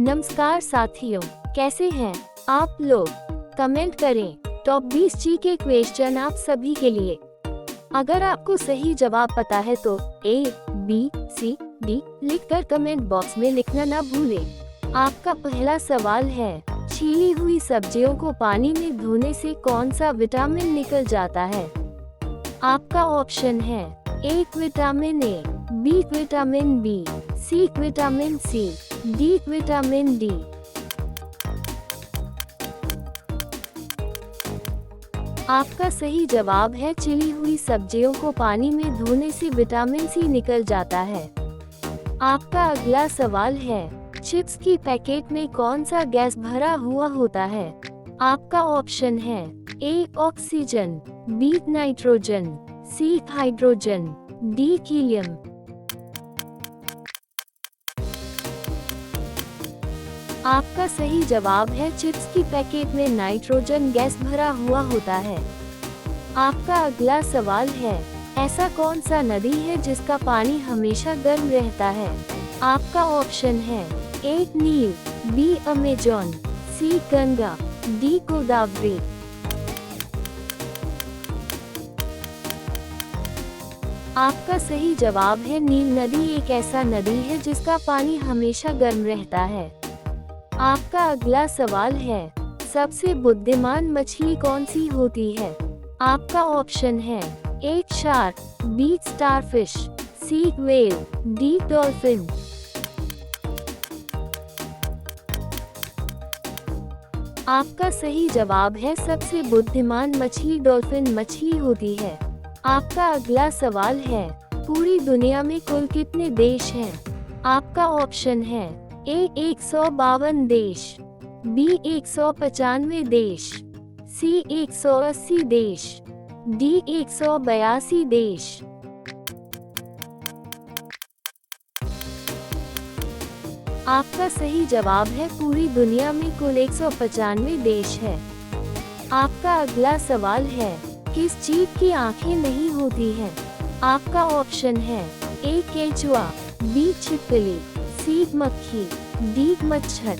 नमस्कार साथियों, कैसे हैं आप लोग? कमेंट करें। टॉप 20 जीके क्वेश्चन आप सभी के लिए। अगर आपको सही जवाब पता है तो ABCD लिखकर कमेंट बॉक्स में लिखना ना भूलें। आपका पहला सवाल है, छीली हुई सब्जियों को पानी में धोने से कौन सा विटामिन निकल जाता है? आपका ऑप्शन है A vitamin A, B vitamin B, C vitamin C, D vitamin D। आपका सही जवाब है छिली हुई सब्जियों को पानी में धोने से विटामिन सी निकल जाता है। आपका अगला सवाल है, चिप्स की पैकेट में कौन सा गैस भरा हुआ होता है? आपका ऑप्शन है A oxygen, B nitrogen, C hydrogen, D helium. आपका सही जवाब है चिप्स की पैकेट में नाइट्रोजन गैस भरा हुआ होता है। आपका अगला सवाल है, ऐसा कौन सा नदी है जिसका पानी हमेशा गर्म रहता है? आपका ऑप्शन है A Nile, B Amazon, C Ganga, D Godavari. आपका सही जवाब है नील नदी एक ऐसा नदी है जिसका पानी हमेशा गर्म रहता है। आपका अगला सवाल है, सबसे बुद्धिमान मछली कौन सी होती है? आपका ऑप्शन है A shark, B starfish, C whale, D dolphin. आपका सही जवाब है सबसे बुद्धिमान मछली डॉल्फिन मछली होती है। आपका अगला सवाल है, पूरी दुनिया में कुल कितने देश हैं? आपका ऑप्शन है A 152 देश, B 195 देश, C 180 देश, D 182 देश। आपका सही जवाब है पूरी दुनिया में कुल 195 देश है। आपका अगला सवाल है, किस जीव की आंखें नहीं होती हैं? आपका ऑप्शन है A केचुआ, B छिपकली, C मक्खी, D मच्छर।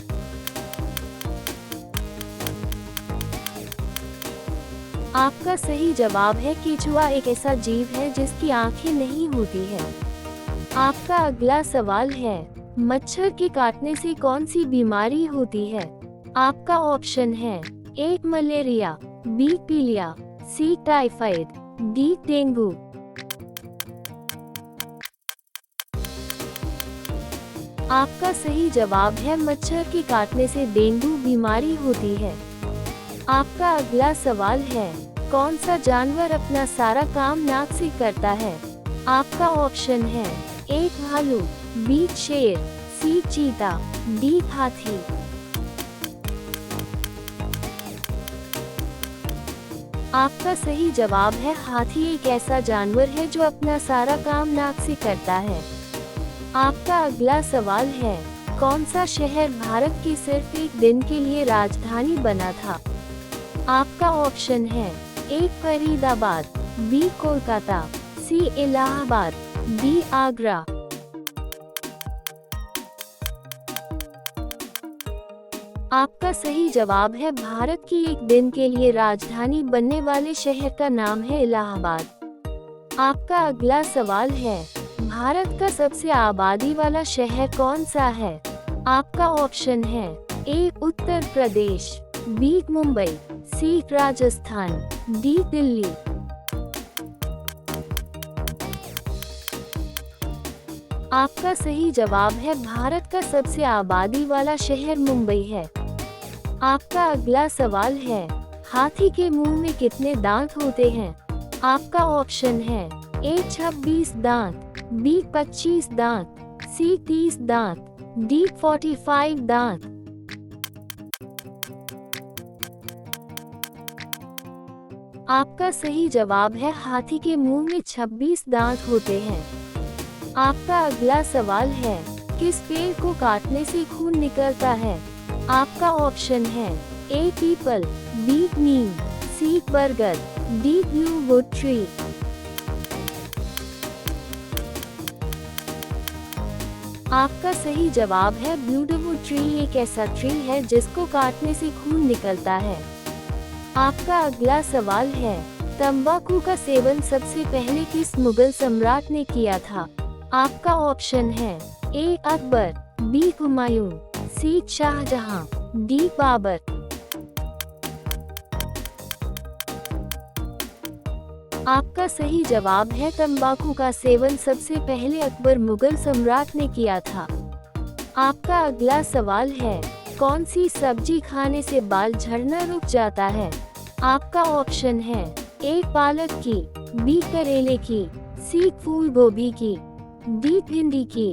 आपका सही जवाब है केचुआ एक ऐसा जीव है जिसकी आंखें नहीं होती है। आपका अगला सवाल है, मच्छर के काटने से कौन सी बीमारी होती है? आपका ऑप्शन है A मलेरिया, B पीलिया, C टाइफाइड, D डेंगू। आपका सही जवाब है मच्छर के काटने से डेंगू बीमारी होती है। आपका अगला सवाल है, कौन सा जानवर अपना सारा काम नाक से करता है? आपका ऑप्शन है A भालू, B शेर, C चीता, D हाथी। आपका सही जवाब है हाथी एक ऐसा जानवर है जो अपना सारा काम नाक से करता है। आपका अगला सवाल है, कौन सा शहर भारत की सिर्फ एक दिन के लिए राजधानी बना था? आपका ऑप्शन है A Faridabad, B Kolkata, C Allahabad, D Agra. आपका सही जवाब है भारत की एक दिन के लिए राजधानी बनने वाले शहर का नाम है इलाहाबाद। आपका अगला सवाल है, भारत का सबसे आबादी वाला शहर कौन सा है? आपका ऑप्शन है A Uttar Pradesh, B Mumbai, C Rajasthan, D Delhi. आपका सही जवाब है भारत का सबसे आबादी वाला शहर मुंबई है। आपका अगला सवाल है, हाथी के मुंह में कितने दांत होते हैं? आपका ऑप्शन है A 26 दांत, B 25 दांत, C 30 दांत, D 45 दांत। आपका सही जवाब है हाथी के मुंह में 26 दांत होते हैं। आपका अगला सवाल है, किस पेड़ को काटने से खून निकलता है? आपका ऑप्शन है A people, B Neem, C बरगद, D ब्लू वुड ट्री। आपका सही जवाब है ब्लूडवुड ट्री। एक ऐसा ट्री है जिसको काटने से खून निकलता है। आपका अगला सवाल है, तंबाकू का सेवन सबसे पहले किस मुगल सम्राट ने किया था? आपका ऑप्शन है ए अकबर, बी हुमायूं, सी शाहजहां, डी बाबर। आपका सही जवाब है तंबाकू का सेवन सबसे पहले अकबर मुगल सम्राट ने किया था। आपका अगला सवाल है, कौन सी सब्जी खाने से बाल झड़ना रुक जाता है? आपका ऑप्शन है ए पालक की, बी करेले की, सी फूल गोभी की, डी भिंडी की।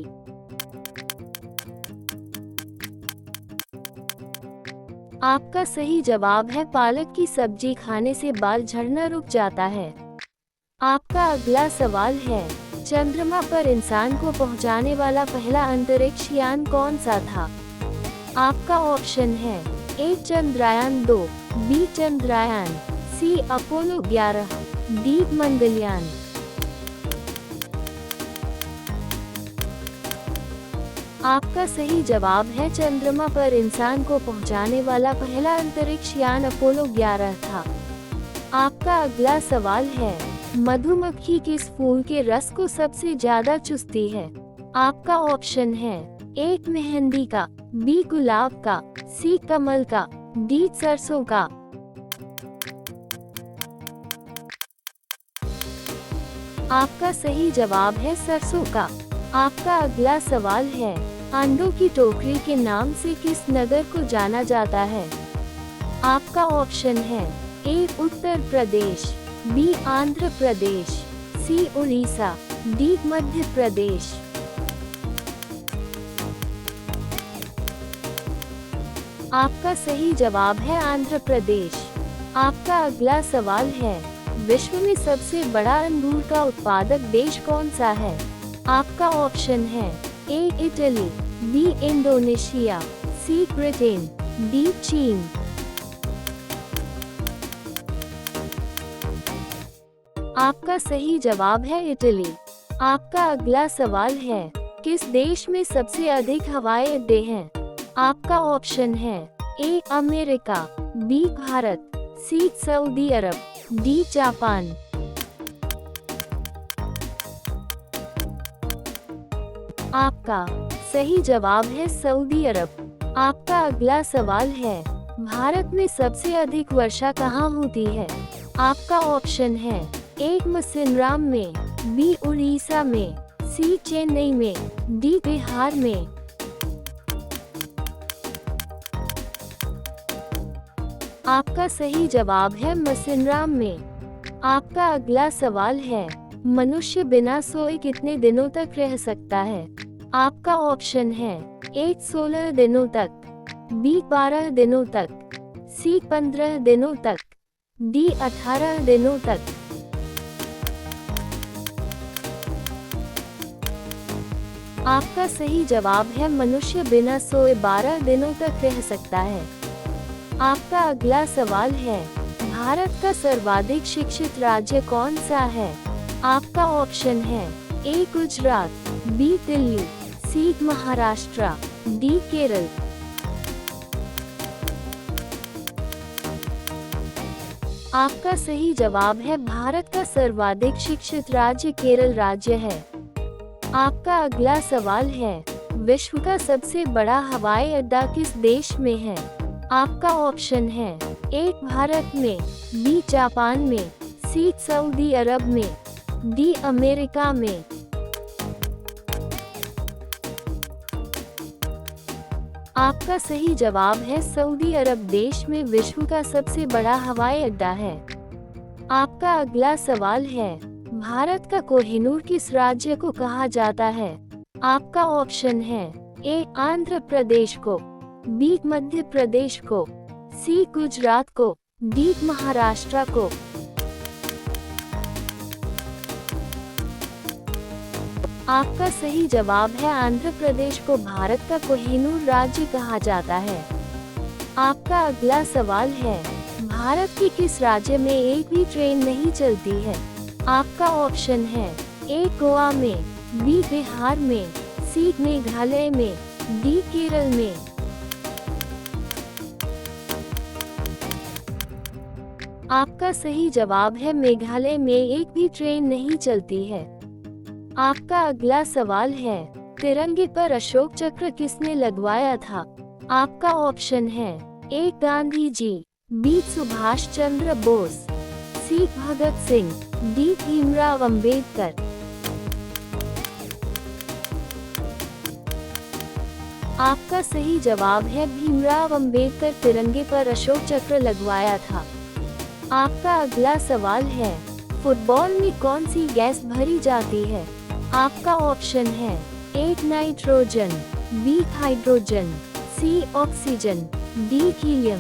आपका सही जवाब है पालक की सब्जी खाने से बाल झड़ना रुक जाता है। आपका अगला सवाल है, चंद्रमा पर इंसान को पहुंचाने वाला पहला अंतरिक्ष यान कौन सा था? आपका ऑप्शन है ए चंद्रयान 2, बी चंद्रयान, सी अपोलो 11, डी मंगलयान। आपका सही जवाब है चंद्रमा पर इंसान को पहुंचाने वाला पहला अंतरिक्ष यान अपोलो 11 था। आपका अगला सवाल है, मधुमक्खी किस फूल के रस को सबसे ज्यादा चूसती है? आपका ऑप्शन है ए मेहंदी का, बी गुलाब का, सी कमल का, डी सरसों का। आपका सही जवाब है सरसों का। आपका अगला सवाल है, अंडों की टोकरी के नाम से किस नगर को जाना जाता है? आपका ऑप्शन है ए उत्तर प्रदेश, बी आंध्र प्रदेश, सी उड़ीसा, डी मध्य प्रदेश। आपका सही जवाब है आंध्र प्रदेश। आपका अगला सवाल है, विश्व में सबसे बड़ा अंगूर का उत्पादक देश कौन सा है? आपका ऑप्शन है A Italy, B Indonesia, C Britain, D चीन। आपका सही जवाब है इटली। आपका अगला सवाल है, किस देश में सबसे अधिक हवाई अड्डे हैं? आपका ऑप्शन है A America, B Bharat, C सऊदी अरब, डी जापान। आपका सही जवाब है सऊदी अरब। आपका अगला सवाल है, भारत में सबसे अधिक वर्षा कहाँ होती है? आपका ऑप्शन है ए मसिनराम में, बी उड़ीसा में, सी चेन्नई में, डी बिहार में। आपका सही जवाब है मसिनराम में। आपका अगला सवाल है, मनुष्य बिना सोए कितने दिनों तक रह सकता है? आपका ऑप्शन है ए 16 दिनों तक, बी 12 दिनों तक, सी 15 दिनों तक, डी 18 दिनों तक। आपका सही जवाब है मनुष्य बिना सोए 12 दिनों तक रह सकता है। आपका अगला सवाल है, भारत का सर्वाधिक शिक्षित राज्य कौन सा है? आपका ऑप्शन है ए गुजरात, बी दिल्ली, सी महाराष्ट्र, डी केरल। आपका सही जवाब है भारत का सर्वाधिक शिक्षित राज्य केरल राज्य है। आपका अगला सवाल है, विश्व का सबसे बड़ा हवाई अड्डा किस देश में है? आपका ऑप्शन है ए भारत में, बी जापान में, सी सऊदी अरब में, डी अमेरिका में। आपका सही जवाब है सऊदी अरब देश में विश्व का सबसे बड़ा हवाई अड्डा है। आपका अगला सवाल है, भारत का कोहिनूर किस राज्य को कहा जाता है? आपका ऑप्शन है ए आंध्र प्रदेश को, बी मध्य प्रदेश को, सी गुजरात को, डी महाराष्ट्र को। आपका सही जवाब है आंध्र प्रदेश को भारत का कोहिनूर राज्य कहा जाता है। आपका अगला सवाल है, भारत के किस राज्य में एक भी ट्रेन नहीं चलती है? आपका ऑप्शन है ए गोवा में, बी बिहार में, सी मेघालय में, डी केरल में। आपका सही जवाब है मेघालय में एक भी ट्रेन नहीं चलती है। आपका अगला सवाल है, तिरंगे पर अशोक चक्र किसने लगवाया था? आपका ऑप्शन है ए गांधी जी, बी सुभाष चंद्र बोस, सी भगत सिंह, डी भीमराव अंबेडकर। आपका सही जवाब है भीमराव अंबेडकर तिरंगे पर अशोक चक्र लगवाया था। आपका अगला सवाल है, फुटबॉल में कौन सी गैस भरी जाती है? आपका ऑप्शन है A nitrogen, B hydrogen, C oxygen, D helium.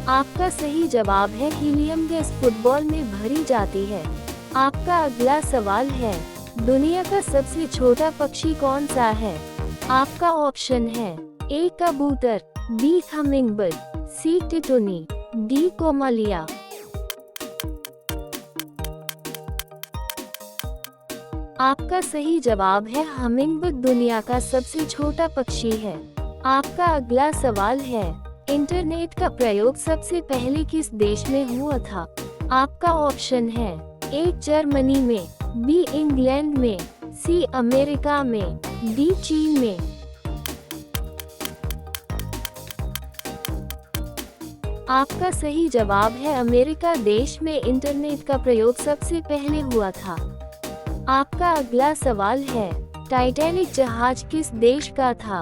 आपका सही जवाब है हीलियम गैस फुटबॉल में भरी जाती है। आपका अगला सवाल है, दुनिया का सबसे छोटा पक्षी कौन सा है? आपका ऑप्शन है ए कबूतर, बी हमिंगबर्ड, सी टिटोनी, डी कोमालिया। आपका सही जवाब है हमिंगबर्ड दुनिया का सबसे छोटा पक्षी है। आपका अगला सवाल है, इंटरनेट का प्रयोग सबसे पहले किस देश में हुआ था? आपका ऑप्शन है ए जर्मनी में, बी इंग्लैंड में, सी अमेरिका में, डी चीन में। आपका सही जवाब है अमेरिका देश में इंटरनेट का प्रयोग सबसे पहले हुआ था। आपका अगला सवाल है, टाइटैनिक जहाज किस देश का था?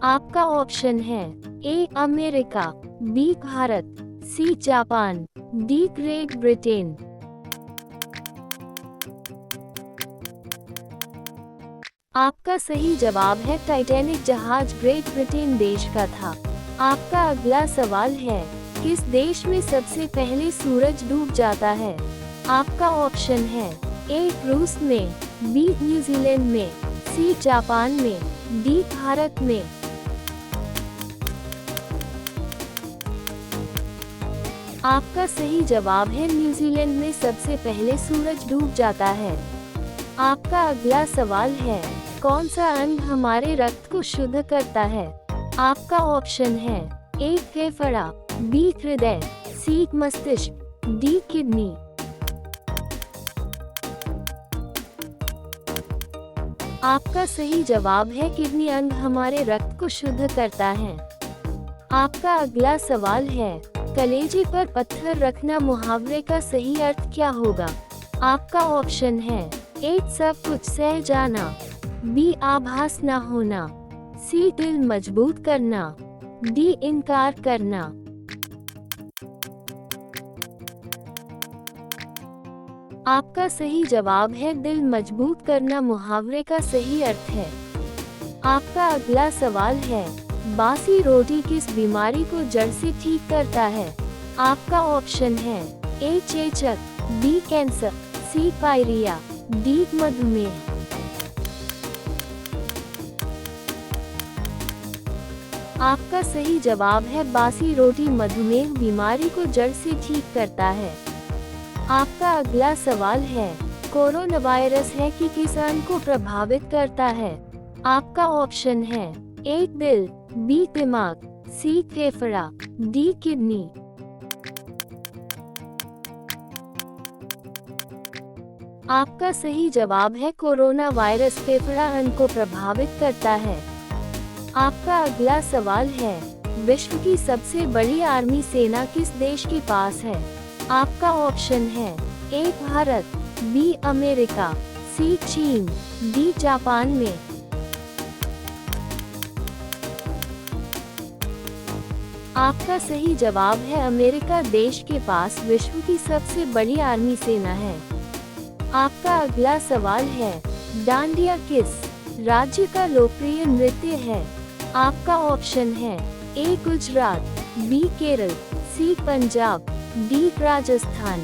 आपका ऑप्शन है A America, B Bharat, C Japan, D Great Britain. आपका सही जवाब है टाइटैनिक जहाज ग्रेट ब्रिटेन देश का था। आपका अगला सवाल है, किस देश में सबसे पहले सूरज डूब जाता है? आपका ऑप्शन है ए रूस में, बी न्यूजीलैंड में, सी जापान में, डी भारत में। आपका सही जवाब है न्यूजीलैंड में सबसे पहले सूरज डूब जाता है। आपका अगला सवाल है, कौन सा अंग हमारे रक्त को शुद्ध करता है? आपका ऑप्शन है ए फेफड़ा, बी हृदय, सी मस्तिष्क, डी किडनी। आपका सही जवाब है किडनी अंग हमारे रक्त को शुद्ध करता है। आपका अगला सवाल है, कलेजे पर पत्थर रखना मुहावरे का सही अर्थ क्या होगा? आपका ऑप्शन है ए सब कुछ सह जाना, बी आभास न होना, सी दिल मजबूत करना, डी इनकार करना। आपका सही जवाब है दिल मजबूत करना मुहावरे का सही अर्थ है। आपका अगला सवाल है, बासी रोटी किस बीमारी को जड़ से ठीक करता है? आपका ऑप्शन है ए चेचक, बी कैंसर, सी पायरिया, डी मधुमेह। आपका सही जवाब है बासी रोटी मधुमेह बीमारी को जड़ से ठीक करता है। आपका अगला सवाल है, कोरोना वायरस है कि किस अंग को प्रभावित करता है? आपका ऑप्शन है ए दिल, बी दिमाग, सी फेफड़ा, डी किडनी। आपका सही जवाब है कोरोना वायरस फेफड़ा अंग को प्रभावित करता है। आपका अगला सवाल है, विश्व की सबसे बड़ी आर्मी सेना किस देश के पास है? आपका ऑप्शन है ए भारत, बी अमेरिका, सी चीन, डी जापान में। आपका सही जवाब है अमेरिका देश के पास विश्व की सबसे बड़ी आर्मी सेना है। आपका अगला सवाल है, डांडिया किस राज्य का लोकप्रिय नृत्य है? आपका ऑप्शन है ए गुजरात, बी केरल, सी पंजाब, डी राजस्थान।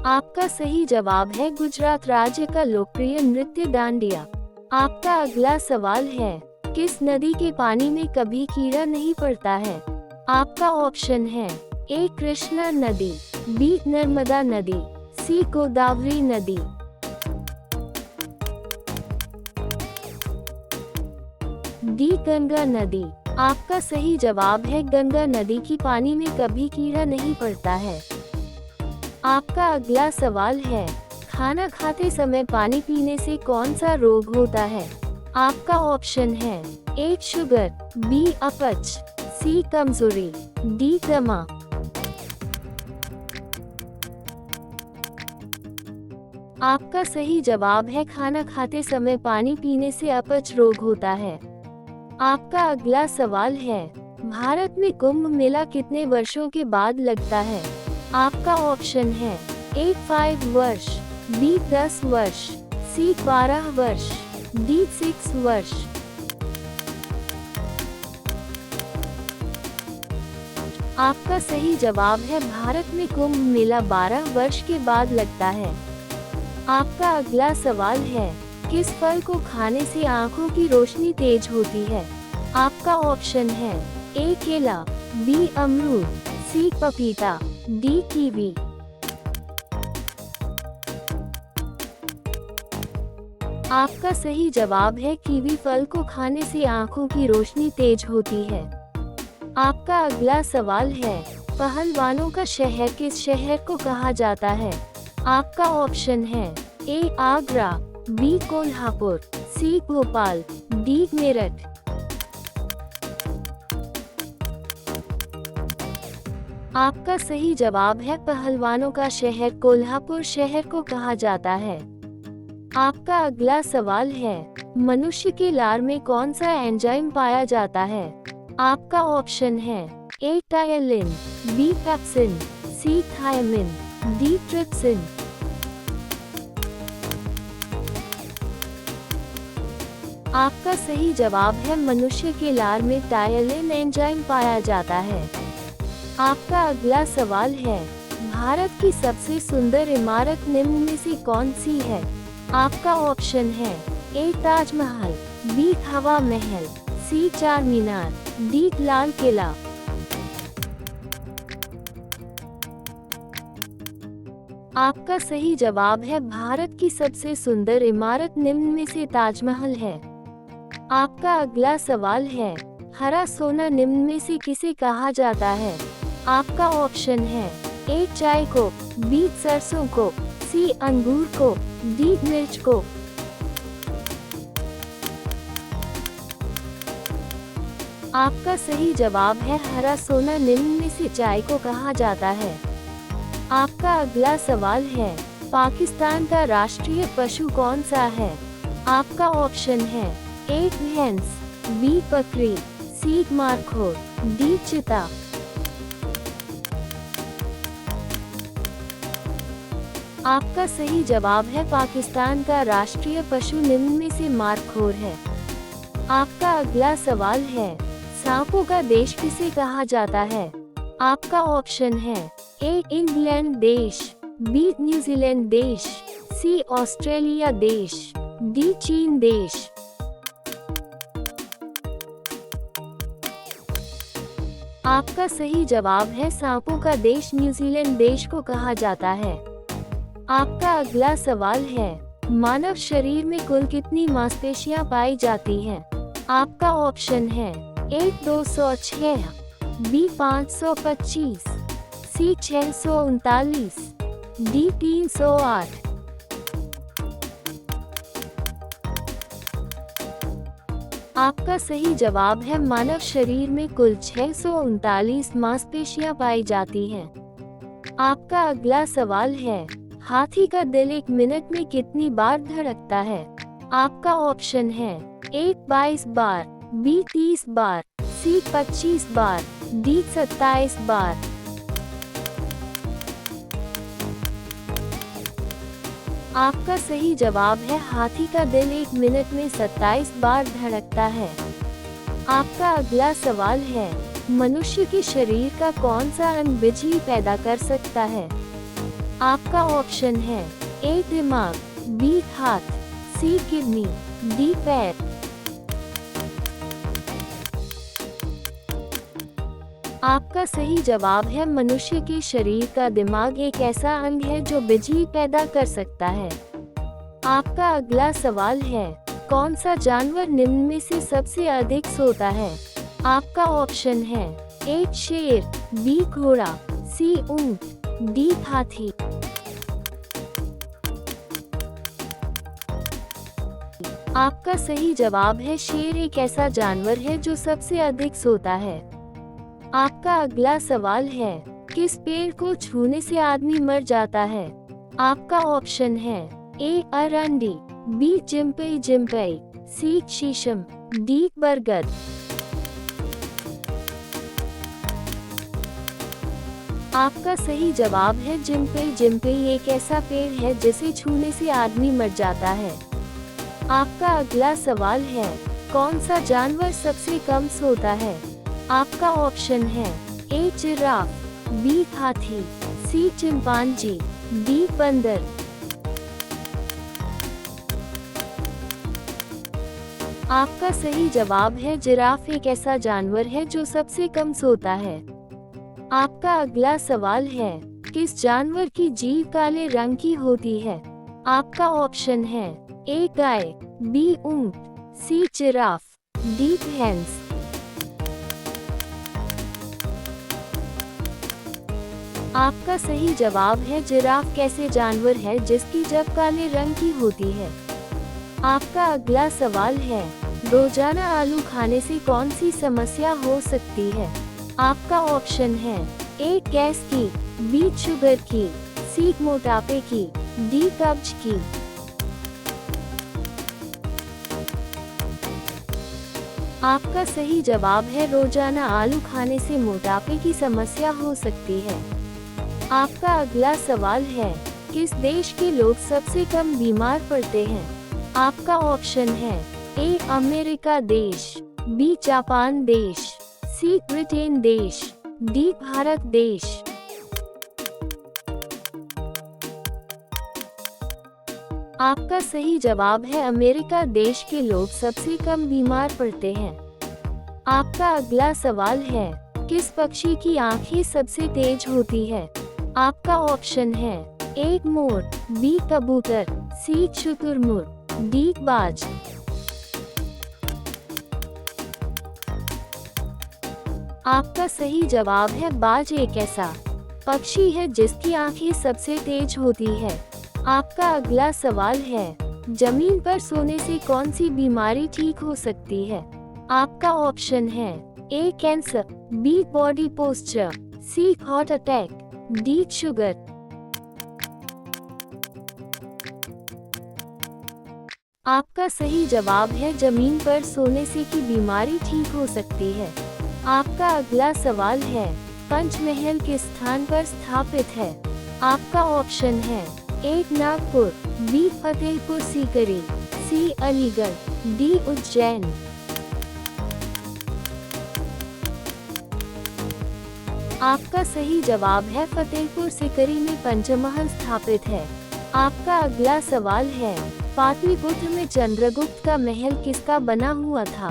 आपका सही जवाब है गुजरात राज्य का लोकप्रिय नृत्य डांडिया। आपका अगला सवाल है, किस नदी के पानी में कभी कीड़ा नहीं पड़ता है? आपका ऑप्शन है ए कृष्णा नदी, बी नर्मदा नदी, सी गोदावरी नदी। डी गंगा नदी। आपका सही जवाब है गंगा नदी की पानी में कभी कीड़ा नहीं पड़ता है। आपका अगला सवाल है, खाना खाते समय पानी पीने से कौन सा रोग होता है? आपका ऑप्शन है ए शुगर, बी अपच, सी कमजोरी, डी दमा। आपका सही जवाब है खाना खाते समय पानी पीने से अपच रोग होता है। आपका अगला सवाल है, भारत में कुंभ मेला कितने वर्षों के बाद लगता है? आपका ऑप्शन है ए 5 वर्ष, बी 10 वर्ष, सी 12 वर्ष, डी 6 वर्ष। आपका सही जवाब है भारत में कुंभ मेला 12 वर्ष के बाद लगता है। आपका अगला सवाल है, किस फल को खाने से आंखों की रोशनी तेज होती है? आपका ऑप्शन है ए केला, बी अमरूद, सी पपीता, डी कीवी। आपका सही जवाब है कीवी फल को खाने से आंखों की रोशनी तेज होती है। आपका अगला सवाल है, पहलवानों का शहर किस शहर को कहा जाता है? आपका ऑप्शन है ए आगरा, बी कोल्हापुर, सी भोपाल, डी मेरठ। आपका सही जवाब है पहलवानों का शहर कोल्हापुर शहर को कहा जाता है। आपका अगला सवाल है, मनुष्य के लार में कौन सा एंजाइम पाया जाता है? आपका ऑप्शन है ए टायलिन, बी पेप्सिन, सी थायमिन, डी ट्रिप्सिन। आपका सही जवाब है मनुष्य के लार में टायलिन एंजाइम पाया जाता है। आपका अगला सवाल है, भारत की सबसे सुंदर इमारत निम्न में से कौन सी है? आपका ऑप्शन है ए ताजमहल, बी हवा महल, सी चार मीनार, डी लाल किला। आपका सही जवाब है भारत की सबसे सुंदर इमारत निम्न में से ताजमहल है। आपका अगला सवाल है, हरा सोना निम्न में से किसे कहा जाता है? आपका ऑप्शन है ए चाय को, बी सरसों को, सी अंगूर को, डी मिर्च को। आपका सही जवाब है हरा सोना निम्न में से चाय को कहा जाता है। आपका अगला सवाल है, पाकिस्तान का राष्ट्रीय पशु कौन सा है? आपका ऑप्शन है ए भैंस, बी बकरी, सी मारखोर, डी चीता। आपका सही जवाब है पाकिस्तान का राष्ट्रीय पशु निम्न में से मारखोर है। आपका अगला सवाल है, सांपों का देश किसे कहा जाता है? आपका ऑप्शन है ए इंग्लैंड देश, बी न्यूजीलैंड देश, सी ऑस्ट्रेलिया देश, डी चीन देश। आपका सही जवाब है सांपों का देश न्यूजीलैंड देश को कहा जाता है। आपका अगला सवाल है, मानव शरीर में कुल कितनी मांसपेशियां पाई जाती हैं? आपका ऑप्शन है ए 206, बी 525, सी 639, डी 308। आपका सही जवाब है मानव शरीर में कुल 639 मांसपेशियां पाई जाती हैं। आपका अगला सवाल है, हाथी का दिल 1 मिनट में कितनी बार धड़कता है? आपका ऑप्शन है ए 22 बार, बी 30 बार, सी 25 बार, डी 27 बार। आपका सही जवाब है हाथी का दिल 1 मिनट में 27 बार धड़कता है। आपका अगला सवाल है, मनुष्य के शरीर का कौन सा अंग बिजली पैदा कर सकता है? आपका ऑप्शन है ए दिमाग, बी हाथ, सी किडनी, डी पैर। आपका सही जवाब है मनुष्य के शरीर का दिमाग एक ऐसा अंग है जो बिजली पैदा कर सकता है। आपका अगला सवाल है, कौन सा जानवर निम्न में से सबसे अधिक सोता है? आपका ऑप्शन है ए शेर, बी घोड़ा, सी ऊंट, डी हाथी। आपका सही जवाब है शेर एक ऐसा जानवर है जो सबसे अधिक सोता है। आपका अगला सवाल है, किस पेड़ को छूने से आदमी मर जाता है? आपका ऑप्शन है ए अरंडी, बी जिम्पई, सी शीशम, डी बरगद। आपका सही जवाब है जिम्पई एक ऐसा पेड़ है जिसे छूने से आदमी मर जाता है। आपका अगला सवाल है, कौन सा जानवर सबसे कम सोता है? आपका ऑप्शन है ए जिराफ, बी हाथी, सी चिंपांजी, डी बंदर। आपका सही जवाब है जिराफ एक ऐसा जानवर है जो सबसे कम सोता है। आपका अगला सवाल है, किस जानवर की जीभ काले रंग की होती है? आपका ऑप्शन है ए गाय, बी ऊंट, सी जिराफ, डी भैंस। आपका सही जवाब है जिराफ कैसे जानवर है जिसकी जीभ काले रंग की होती है। आपका अगला सवाल है, रोजाना आलू खाने से कौन सी समस्या हो सकती है? आपका ऑप्शन है ए गैस की, बी शुगर की, सी मोटापे की, डी कब्ज की। आपका सही जवाब है रोजाना आलू खाने से मोटापे की समस्या हो सकती है। आपका अगला सवाल है, किस देश के लोग सबसे कम बीमार पड़ते हैं? आपका ऑप्शन है ए अमेरिका देश, बी जापान देश, सी ब्रिटेन देश, डी भारत देश। आपका सही जवाब है अमेरिका देश के लोग सबसे कम बीमार पड़ते हैं। आपका अगला सवाल है, किस पक्षी की आंखें सबसे तेज होती है? आपका ऑप्शन है ए मोर, बी कबूतर, सी शुतुरमुर्ग, डी बाज। आपका सही जवाब है बाज एक ऐसा पक्षी है जिसकी आंखें सबसे तेज होती है। आपका अगला सवाल है, जमीन पर सोने से कौन सी बीमारी ठीक हो सकती है? आपका ऑप्शन है ए कैंसर, बी बॉडी पोस्चर, सी हार्ट अटैक, डी शुगर। आपका सही जवाब है जमीन पर सोने से की बीमारी ठीक हो सकती है। आपका अगला सवाल है, पंचमहल किस स्थान पर स्थापित है? आपका ऑप्शन है ए नागपुर, बी फतेहपुर सीकरी, सी अलीगढ़, डी उज्जैन। आपका सही जवाब है फतेहपुर सीकरी में पंचमहल स्थापित है। आपका अगला सवाल है, पाटलिपुत्र में चंद्रगुप्त का महल किसका बना हुआ था?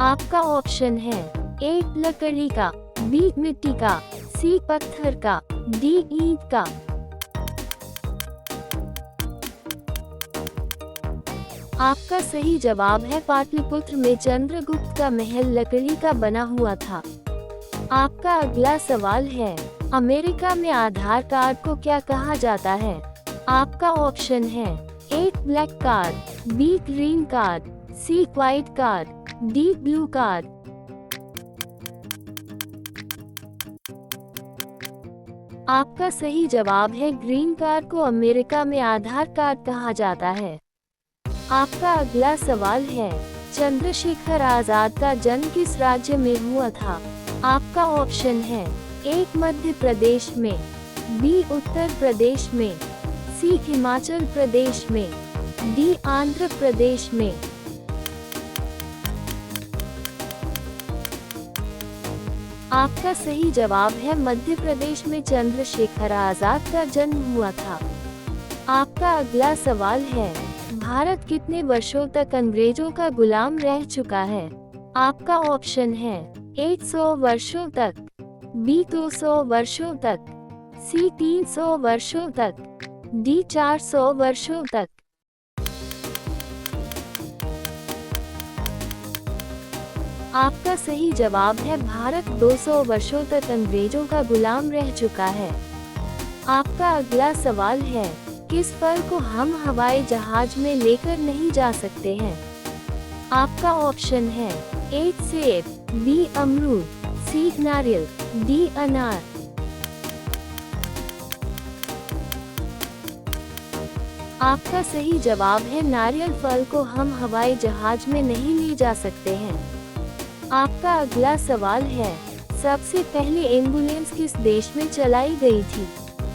आपका ऑप्शन है ए लकड़ी का, बी मिट्टी का, सी पत्थर का, डी ईंट का। आपका सही जवाब है पाटलिपुत्र में चंद्रगुप्त का महल लकड़ी का बना हुआ था। आपका अगला सवाल है, अमेरिका में आधार कार्ड को क्या कहा जाता है? आपका ऑप्शन है A black card, B green card, C white card, D blue card. आपका सही जवाब है ग्रीन कार्ड को अमेरिका में आधार कार्ड कहा जाता है। आपका अगला सवाल है, चंद्रशेखर आजाद का जन्म किस राज्य में हुआ था? आपका ऑप्शन है ए मध्य प्रदेश में, बी उत्तर प्रदेश में, सी हिमाचल प्रदेश में, डी आंध्र प्रदेश में। आपका सही जवाब है मध्य प्रदेश में चंद्रशेखर आजाद का जन्म हुआ था। आपका अगला सवाल है, भारत कितने वर्षों तक अंग्रेजों का गुलाम रह चुका है? आपका ऑप्शन है 100 वर्षों तक, बी 200 वर्षों तक, सी 300 वर्षों तक, डी 400 वर्षों तक। आपका सही जवाब है भारत 200 वर्षों तक अंग्रेजों का गुलाम रह चुका है। आपका अगला सवाल है, किस फल को हम हवाई जहाज में लेकर नहीं जा सकते हैं? आपका ऑप्शन है ए सेब, बी अमरूद, सी नारियल, डी अनार। आपका सही जवाब है नारियल फल को हम हवाई जहाज में नहीं ले जा सकते हैं। आपका अगला सवाल है, सबसे पहले एम्बुलेंस किस देश में चलाई गई थी?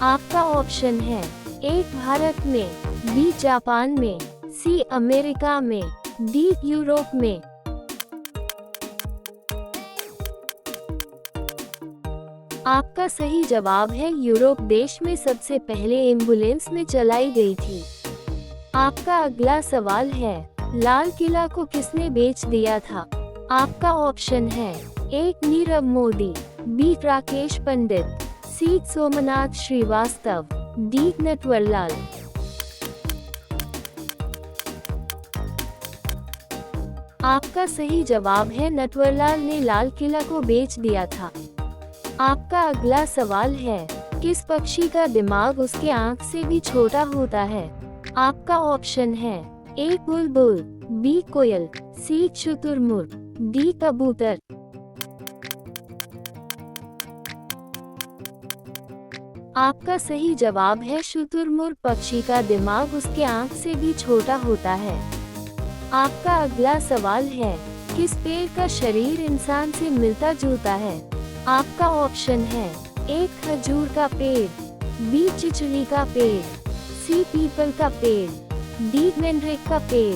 आपका ऑप्शन है ए भारत में, बी जापान में, सी अमेरिका में, डी यूरोप में। आपका सही जवाब है यूरोप देश में सबसे पहले एम्बुलेंस में चलाई गई थी। आपका अगला सवाल है, लाल किला को किसने बेच दिया था? आपका ऑप्शन है ए नीरव मोदी, बी राकेश पंडित, सी सोमनाथ श्रीवास्तव, डी नटवरलाल। आपका सही जवाब है नटवरलाल ने लाल किला को बेच दिया था। आपका अगला सवाल है, किस पक्षी का दिमाग उसके आँख से भी छोटा होता है? आपका ऑप्शन है ए बुलबुल, बी कोयल, सी शुतुरमुर्ग, डी कबूतर। आपका सही जवाब है शुतुरमुर्ग पक्षी का दिमाग उसके आँख से भी छोटा होता है। आपका अगला सवाल है, किस पेड़ का शरीर इंसान से मिलता जुलता है? आपका ऑप्शन है ए खजूर का पेड़, बी चिचड़ी का पेड़, सी पीपल का पेड़, डी मैंड्रेक का पेड़।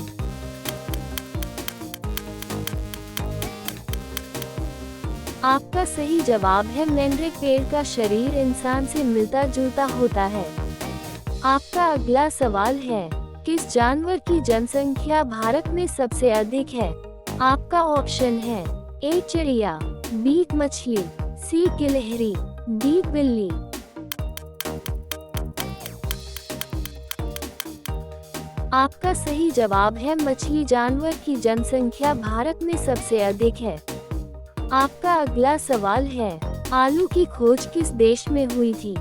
आपका सही जवाब है मैंड्रेक पेड़ का शरीर इंसान से मिलता जुलता होता है। आपका अगला सवाल है, किस जानवर की जनसंख्या भारत में सबसे अधिक है? आपका ऑप्शन है ए चिड़िया, बी मछली, सी गिलहरी, डी बिल्ली। आपका सही जवाब है मछली जानवर की जनसंख्या भारत में सबसे अधिक है। आपका अगला सवाल है, आलू की खोज किस देश में हुई थी?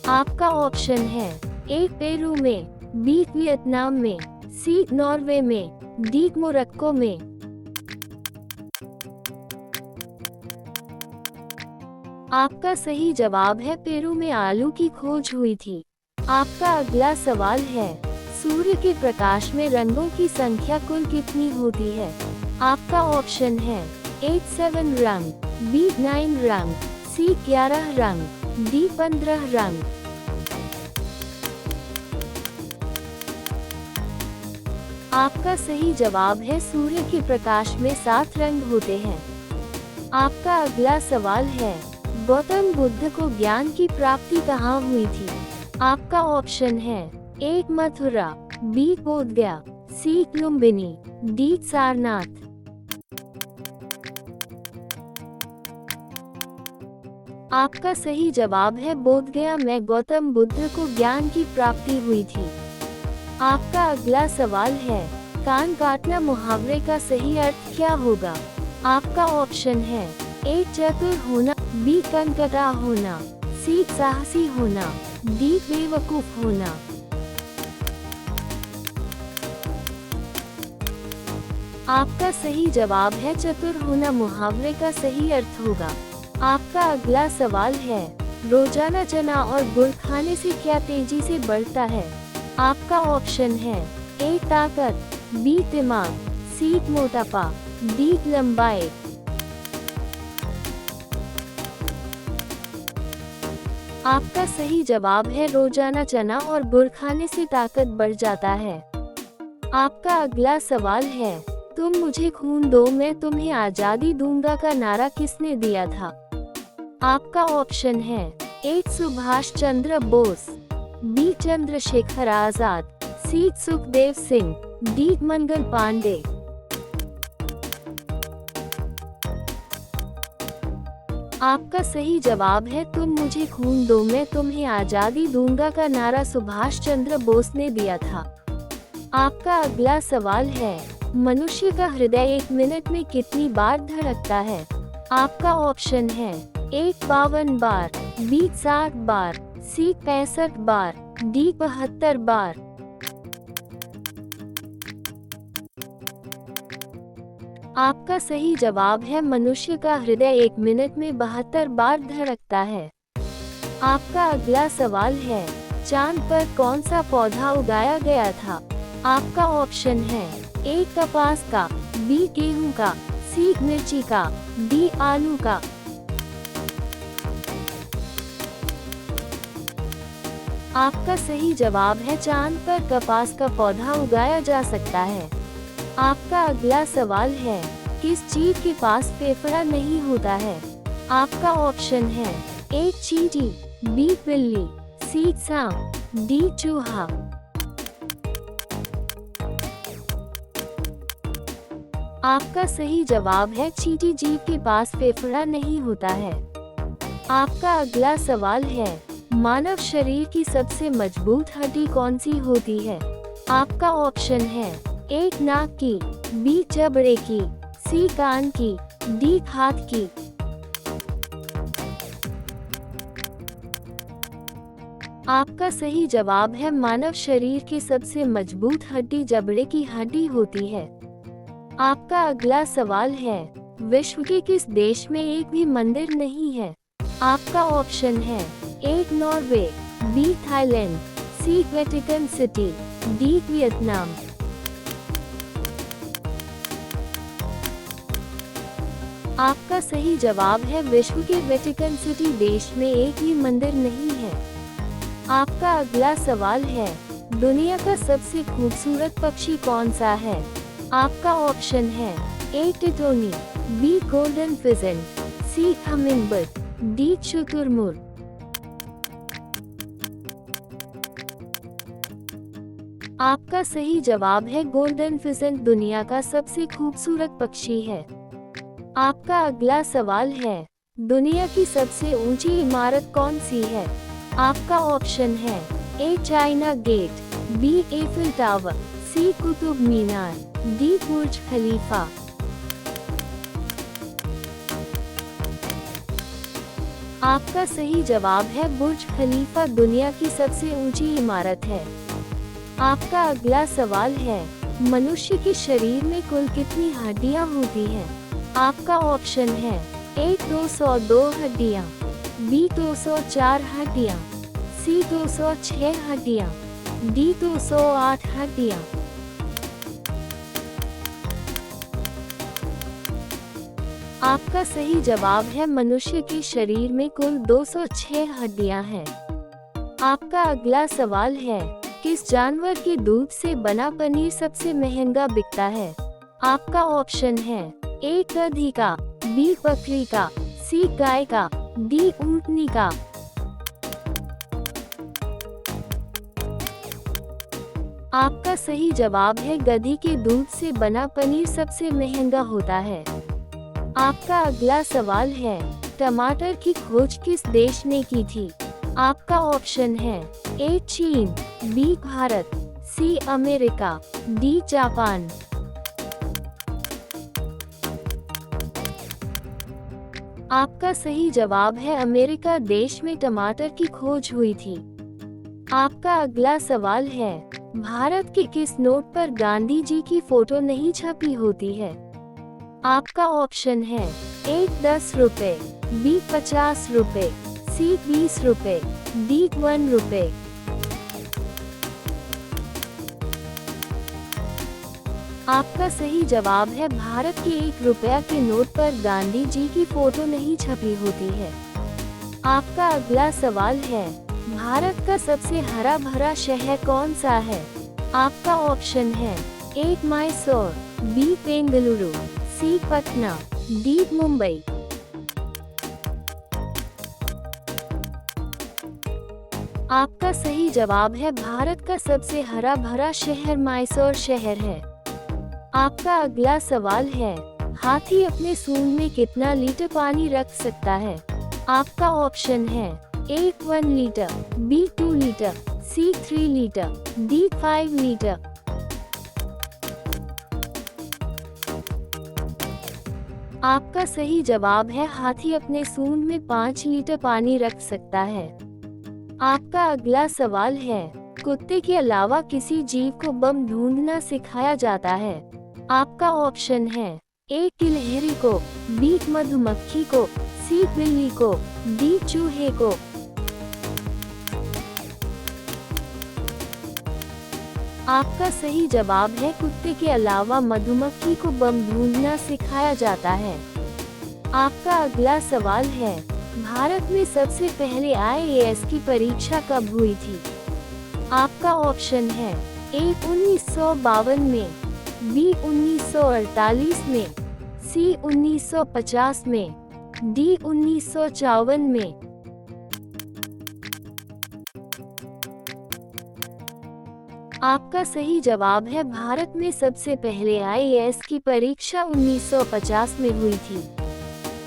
आपका ऑप्शन है ए पेरू में, बी वियतनाम में, सी नॉर्वे में, डी मोरक्को में। आपका सही जवाब है पेरू में आलू की खोज हुई थी। आपका अगला सवाल है, सूर्य के प्रकाश में रंगों की संख्या कुल कितनी होती है? आपका ऑप्शन है ए 7 रंग, बी 9 रंग, सी 11 रंग, डी 15 रंग। आपका सही जवाब है सूर्य के प्रकाश में 7 रंग होते हैं। आपका अगला सवाल है, गौतम बुद्ध को ज्ञान की प्राप्ति कहाँ हुई थी? आपका ऑप्शन है ए मथुरा, बी बोधगया, सी लुम्बिनी, डी सारनाथ। आपका सही जवाब है बोधगया में गौतम बुद्ध को ज्ञान की प्राप्ति हुई थी। आपका अगला सवाल है, कान काटना मुहावरे का सही अर्थ क्या होगा? आपका ऑप्शन है ए चतुर होना, बी कनकटा होना, सी साहसी होना, डी बेवकूफ होना। आपका सही जवाब है चतुर होना मुहावरे का सही अर्थ होगा। आपका अगला सवाल है, रोजाना चना और गुड़ खाने से क्या तेजी से बढ़ता है? आपका ऑप्शन है ए ताकत, बी दिमाग, सी मोटापा, डी लंबाई। आपका सही जवाब है रोजाना चना और गुड़ खाने से ताकत बढ़ जाता है। आपका अगला सवाल है, तुम मुझे खून दो मैं तुम्हें आजादी दूंगा का नारा किसने दिया था? आपका ऑप्शन है ए सुभाष चंद्र बोस, बी चंद्रशेखर आजाद, सी सुखदेव सिंह, डी मंगल पांडे। आपका सही जवाब है तुम मुझे खून दो मैं तुम्हें आजादी दूंगा का नारा सुभाष चंद्र बोस ने दिया था। आपका अगला सवाल है, मनुष्य का हृदय 1 मिनट में कितनी बार धड़कता है? आपका ऑप्शन है ए 52 बार, बी 60 बार, सी 65 बार, डी 72 बार। आपका सही जवाब है मनुष्य का हृदय 1 मिनट में 72 बार धड़कता है। आपका अगला सवाल है, चांद पर कौन सा पौधा उगाया गया था? आपका ऑप्शन है ए कपास का, बी गेहूं का, सी मिर्ची का, डी आलू का। आपका सही जवाब है चांद पर कपास का पौधा उगाया जा सकता है। आपका अगला सवाल है, किस चीज के पास फेफड़ा नहीं होता है? आपका ऑप्शन है ए चींटी, बी बिल्ली, सी सांप, डी चूहा। आपका सही जवाब है चींटी जीव के पास फेफड़ा नहीं होता है। आपका अगला सवाल है, मानव शरीर की सबसे मजबूत हड्डी कौन सी होती है? आपका ऑप्शन है ए नाक की, बी जबड़े की, सी कान की, डी हाथ की। आपका सही जवाब है मानव शरीर की सबसे मजबूत हड्डी जबड़े की हड्डी होती है। आपका अगला सवाल है, विश्व के किस देश में एक भी मंदिर नहीं है? आपका ऑप्शन है A Norway, B Thailand, C Vatican City, D Vietnam. आपका सही जवाब है विश्व के वेटिकन सिटी देश में एक भी मंदिर नहीं है। आपका अगला सवाल है, दुनिया का सबसे खूबसूरत पक्षी कौन सा है? आपका ऑप्शन है ए टिटोनी, बी गोल्डन फिजेंट, सी हमिंगबर्ड, डी शुतुरमुर्ग। आपका सही जवाब है गोल्डन फिजेंट दुनिया का सबसे खूबसूरत पक्षी है। आपका अगला सवाल है, दुनिया की सबसे ऊंची इमारत कौन सी है? आपका ऑप्शन है A China Gate, B Eiffel Tower, C Qutub Minar, D Burj Khalifa. आपका सही जवाब है बुर्ज खलीफा दुनिया की सबसे ऊंची इमारत है। आपका अगला सवाल है, मनुष्य के शरीर में कुल कितनी हड्डियां होती हैं? आपका ऑप्शन है ए 202 हड्डियां, बी 204 हड्डियां, सी 206 हड्डियां, डी 208 हड्डियां। आपका सही जवाब है मनुष्य के शरीर में कुल 206 हड्डियां हैं। आपका अगला सवाल है, किस जानवर के दूध से बना पनीर सबसे महंगा बिकता है? आपका ऑप्शन है ए गधी का, बी बकरी का, सी गाय का, डी ऊंटनी का। आपका सही जवाब है गधी के दूध से बना पनीर सबसे महंगा होता है। आपका अगला सवाल है, टमाटर की खोज किस देश ने की थी? आपका ऑप्शन है ए चीन, B Bharat, C America, D Japan. आपका सही जवाब है अमेरिका देश में टमाटर की खोज हुई थी। आपका अगला सवाल है, भारत के किस नोट पर गांधी जी की फोटो नहीं छपी होती है? आपका ऑप्शन है ए 10 रुपए, बी 50 रुपए, सी 20 रुपए, डी 1 रुपए। आपका सही जवाब है भारत के 1 रुपया के नोट पर गांधी जी की फोटो नहीं छपी होती है। आपका अगला सवाल है, भारत का सबसे हरा भरा शहर कौन सा है? आपका ऑप्शन है ए मैसूर, बी बेंगलुरु, सी पटना, डी मुंबई। आपका सही जवाब है भारत का सबसे हरा भरा शहर मैसूर शहर है। आपका अगला सवाल है, हाथी अपने सूंड में कितना लीटर पानी रख सकता है? आपका ऑप्शन है ए 1 लीटर, बी 2 लीटर, सी 3 लीटर, डी 5 लीटर। आपका सही जवाब है हाथी अपने सूंड में 5 लीटर पानी रख सकता है। आपका अगला सवाल है, कुत्ते के अलावा किसी जीव को बम ढूंढना सिखाया जाता है। आपका ऑप्शन है ए गिलहरी को, बी मधुमक्खी को, सी बिल्ली को, डी चूहे को। आपका सही जवाब है कुत्ते के अलावा मधुमक्खी को बम ढूंढना सिखाया जाता है। आपका अगला सवाल है, भारत में सबसे पहले IAS की परीक्षा कब हुई थी? आपका ऑप्शन है ए 1952 में, बी 1948 में, सी 1950 में, डी 1954 में। आपका सही जवाब है भारत में सबसे पहले IAS की परीक्षा 1950 में हुई थी।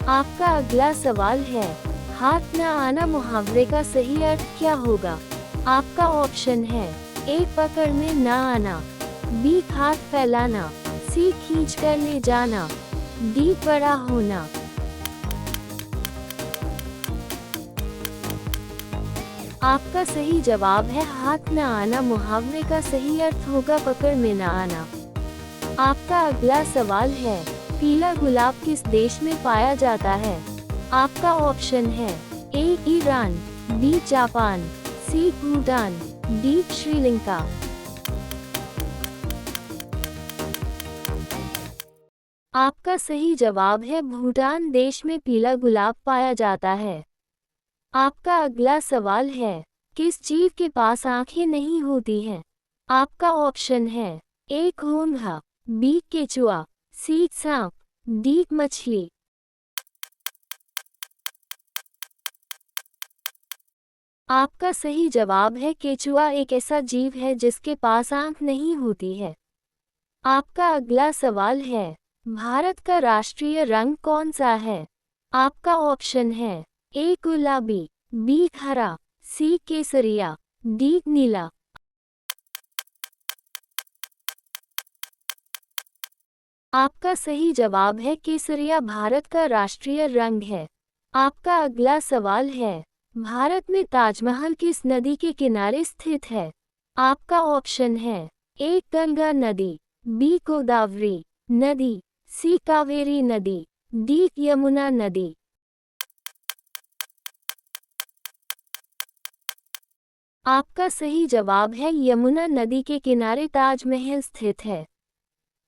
आपका अगला सवाल है, हाथ न आना मुहावरे का सही अर्थ क्या होगा? आपका ऑप्शन है ए पकड़ में न आना, बी हाथ फैलाना, सी खींच कर ले जाना, डी बड़ा होना। आपका सही जवाब है हाथ न आना मुहावरे का सही अर्थ होगा पकड़ में न आना। आपका अगला सवाल है, पीला गुलाब किस देश में पाया जाता है? आपका ऑप्शन है ए ईरान, बी जापान, सी भूटान, डी श्रीलंका। आपका सही जवाब है भूटान देश में पीला गुलाब पाया जाता है। आपका अगला सवाल है, किस जीव के पास आंखें नहीं होती हैं? आपका ऑप्शन है ए घोंघा, बी केचुआ, सी सांप, डी मछली। आपका सही जवाब है केचुआ एक ऐसा जीव है जिसके पास आंख नहीं होती है। आपका अगला सवाल है, भारत का राष्ट्रीय रंग कौन सा है? आपका ऑप्शन है ए गुलाबी, बी हरा, सी केसरिया, डी नीला। आपका सही जवाब है केसरिया भारत का राष्ट्रीय रंग है। आपका अगला सवाल है, भारत में ताजमहल किस नदी के किनारे स्थित है? आपका ऑप्शन है ए गंगा नदी, बी गोदावरी नदी, सी कावेरी नदी, डी यमुना नदी। आपका सही जवाब है यमुना नदी के किनारे ताजमहल स्थित है।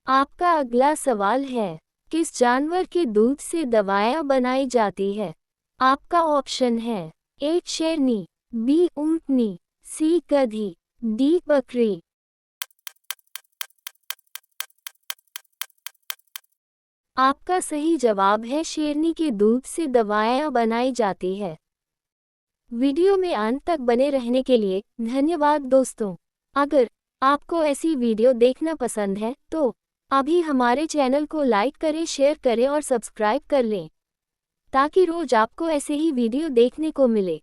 आपका अगला सवाल है, किस जानवर के दूध से दवाएं बनाई जाती है? आपका ऑप्शन है ए शेरनी, बी ऊंटनी, सी गधी, डी बकरी। आपका सही जवाब है शेरनी के दूध से दवाएं बनाई जाती है। वीडियो में अंत तक बने रहने के लिए धन्यवाद दोस्तों। अगर आपको ऐसी वीडियो देखना पसंद है तो अभी हमारे चैनल को लाइक करें, शेयर करें और सब्सक्राइब कर लें ताकि रोज आपको ऐसे ही वीडियो देखने को मिले।